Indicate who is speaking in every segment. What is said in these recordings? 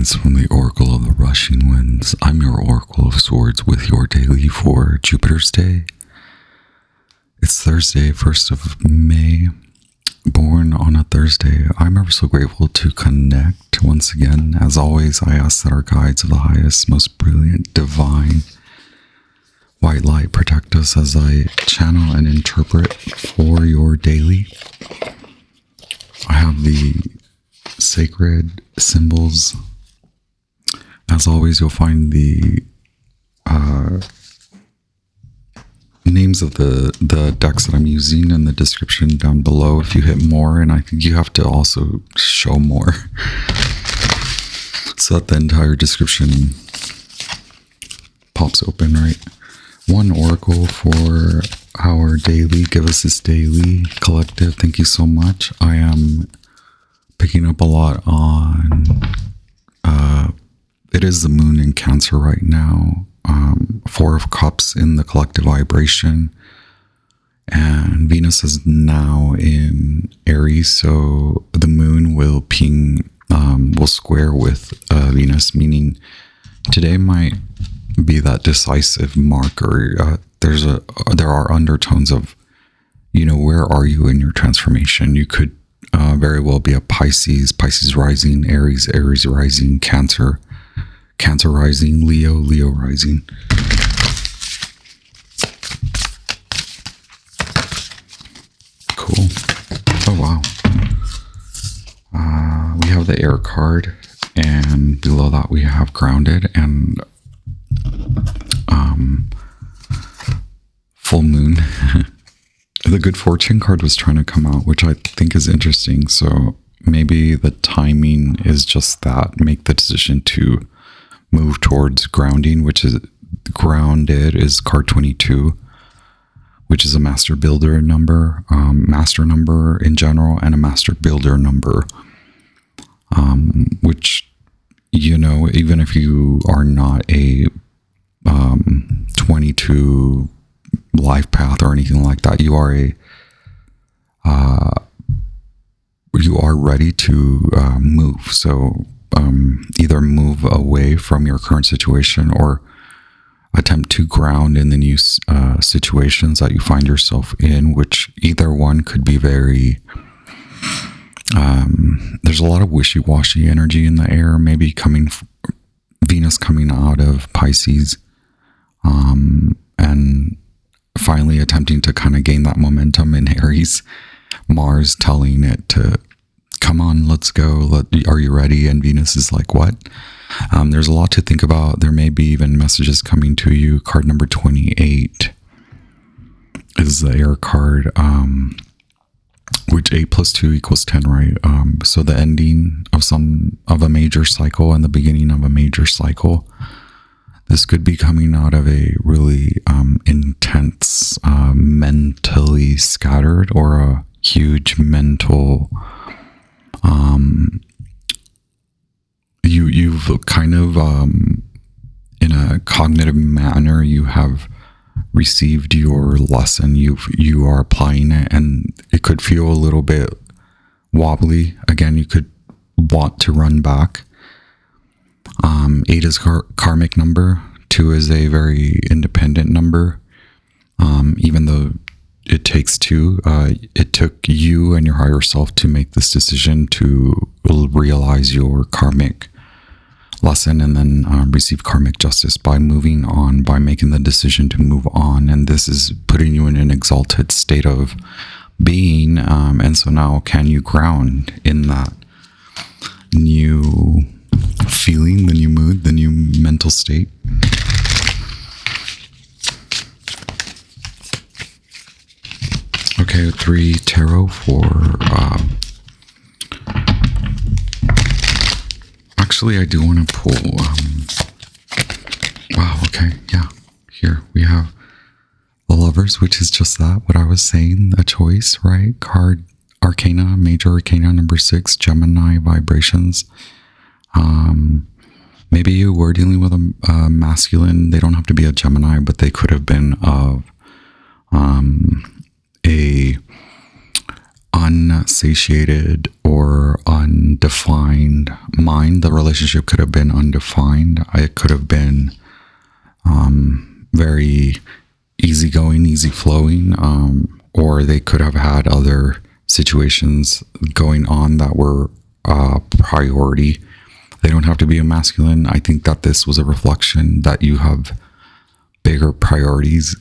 Speaker 1: Greetings from the Oracle of the Rushing Winds. I'm your Oracle of Swords with your daily for Jupiter's Day. It's Thursday, 1st of May. Born on a Thursday, I'm ever so grateful to connect once again. As always, I ask that our guides of the highest, most brilliant, divine, white light protect us as I channel and interpret for your daily. I have the sacred symbols. As always, you'll find the names of the decks that I'm using in the description down below if you hit more, and I think you have to also show more so that the entire description pops open, right? One oracle for our daily. Give us this daily collective. Thank you so much. I am picking up a lot on it is the moon in Cancer right now. Four of Cups in the collective vibration, and Venus is now in Aries, so the moon will will square with Venus, meaning today might be that decisive marker. There are undertones of, where are you in your transformation? You could very well be a Pisces rising, Aries rising, Cancer rising, Leo rising. Cool. Oh, wow. We have the air card, and below that we have grounded and full moon. The good fortune card was trying to come out, which I think is interesting. So maybe the timing is just that. Make the decision to move towards grounding, which is grounded is card 22, which is a master builder number, master number in general, and a master builder number, which, even if you are not a 22 life path or anything like that, you are ready to move. So either move away from your current situation or attempt to ground in the new situations that you find yourself in, which either one could be very there's a lot of wishy-washy energy in the air, maybe Venus coming out of Pisces, and finally attempting to kind of gain that momentum in Aries. Mars telling it to come on, let's go. Are you ready? And Venus is like, what? There's a lot to think about. There may be even messages coming to you. Card number 28 is the air card, which 8 + 2 = 10, right? So the ending of a major cycle and the beginning of a major cycle. This could be coming out of a really intense, mentally scattered, or a huge mental, you've kind of, in a cognitive manner, you have received your lesson. You are applying it, and it could feel a little bit wobbly. Again, you could want to run back. 8 is karmic number. 2 is a very independent number. Even though it takes 2, it took you and your higher self to make this decision to realize your karmic lesson and then receive karmic justice by moving on, by making the decision to move on. And this is putting you in an exalted state of being. And so now, can you ground in that new feeling, the new mood, the new mental state? Okay, 3 tarot for actually I do want to pull wow, okay, yeah, here we have the Lovers, which is just that, what I was saying, a choice, right? Card Arcana, Major Arcana number 6, Gemini vibrations. Maybe you were dealing with a masculine. They don't have to be a Gemini, but they could have been of unsatiated or undefined mind. The relationship could have been undefined. It could have been very easygoing, easy flowing, or they could have had other situations going on that were priority. They don't have to be a masculine. I think that this was a reflection that you have bigger priorities.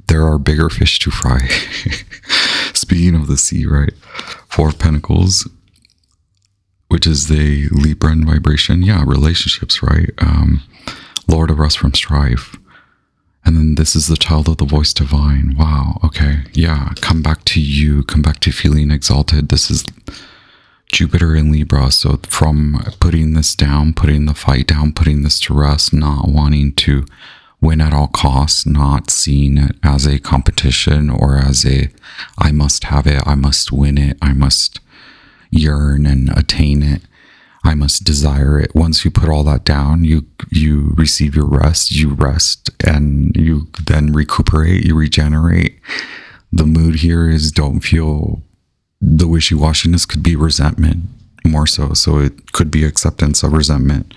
Speaker 1: There are bigger fish to fry. Speaking of the sea, right? Four of Pentacles, which is the Libran vibration. Yeah, relationships, right? Lord of Rest from Strife. And then this is the Child of the Voice Divine. Wow. Okay. Yeah. Come back to you. Come back to feeling exalted. This is Jupiter in Libra. So from putting this down, putting the fight down, putting this to rest, not wanting to win at all costs, not seeing it as a competition or as I must have it, I must win it, I must yearn and attain it, I must desire it. Once you put all that down, you receive your rest, you rest, and you then recuperate, you regenerate. The mood here is don't feel the wishy-washiness. Could be resentment more so. So it could be acceptance of resentment,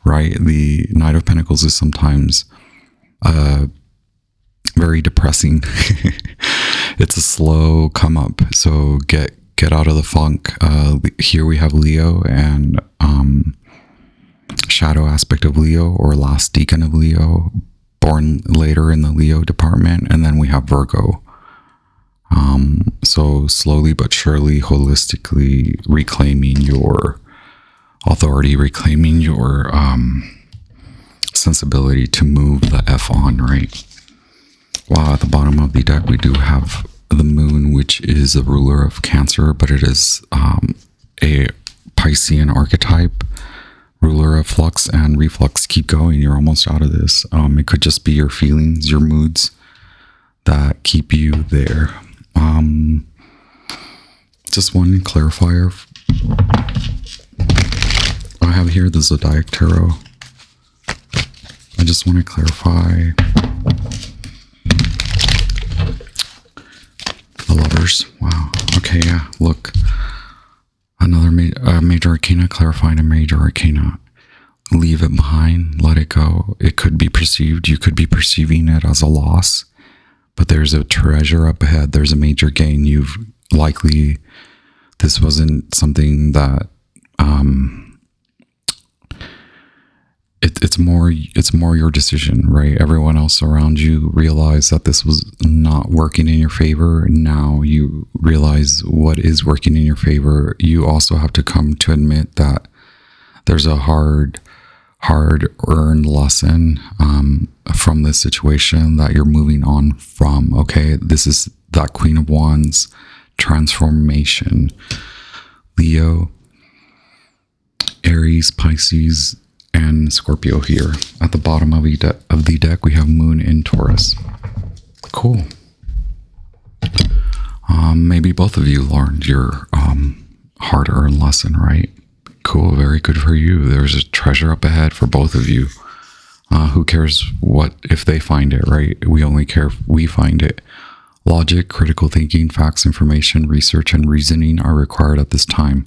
Speaker 1: right? The Knight of Pentacles is sometimes very depressing. It's a slow come up. So get out of the funk. Here we have Leo and shadow aspect of Leo or last decan of Leo, born later in the Leo department. And then we have Virgo. So slowly but surely, holistically reclaiming your authority, reclaiming your sensibility to move the F on, right? Wow, at the bottom of the deck, we do have the Moon, which is a ruler of Cancer, but it is a Piscean archetype, ruler of flux and reflux. Keep going, you're almost out of this. It could just be your feelings, your moods that keep you there. Just one clarifier. I have here the Zodiac Tarot. I just want to clarify the Lovers. Wow. Okay, yeah, look. Another major arcana, clarifying a major arcana. Leave it behind, let it go. It could be perceived, you could be perceiving it as a loss, but there's a treasure up ahead. There's a major gain. You've likely, this wasn't something that, it's more your decision, right? Everyone else around you realized that this was not working in your favor. Now you realize what is working in your favor. You also have to come to admit that there's a hard-earned lesson from this situation that you're moving on from. Okay, this is that Queen of Wands transformation. Leo, Aries, Pisces, and Scorpio here. At the bottom of the deck, we have Moon in Taurus. Cool. Maybe both of you learned your hard-earned lesson, right? Cool, very good for you. There's a treasure up ahead for both of you. Who cares what if they find it, right? We only care if we find it. Logic, critical thinking, facts, information, research, and reasoning are required at this time.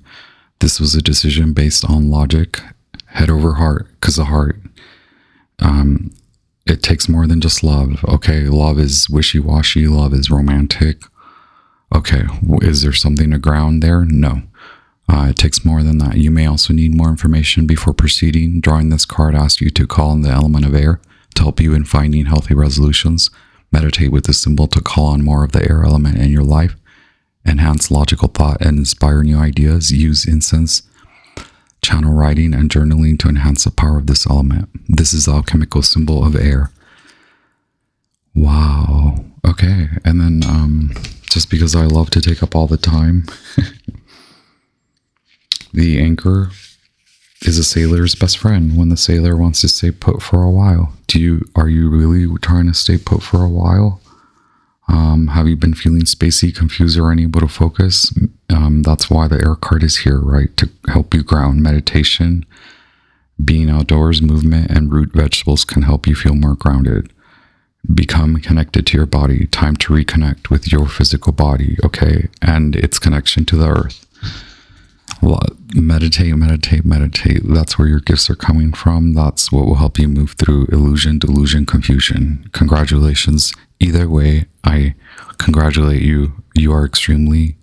Speaker 1: This was a decision based on logic, head over heart, because the heart, it takes more than just love. Okay, love is wishy-washy, love is romantic. Okay, is there something to ground there? No. It takes more than that. You may also need more information before proceeding. Drawing this card asks you to call on the element of air to help you in finding healthy resolutions. Meditate with this symbol to call on more of the air element in your life. Enhance logical thought and inspire new ideas. Use incense, channel writing, and journaling to enhance the power of this element. This is the alchemical symbol of air. Wow. Okay. And then just because I love to take up all the time, the anchor is a sailor's best friend when the sailor wants to stay put for a while. Are you really trying to stay put for a while? Have you been feeling spacey, confused, or unable to focus? That's why the air card is here, right? To help you ground. Meditation, being outdoors, movement, and root vegetables can help you feel more grounded. become connected to your body. Time to reconnect with your physical body, okay? And its connection to the earth. Meditate, meditate, meditate. That's where your gifts are coming from. That's what will help you move through illusion, delusion, confusion. Congratulations. Either way, I congratulate you. You are extremely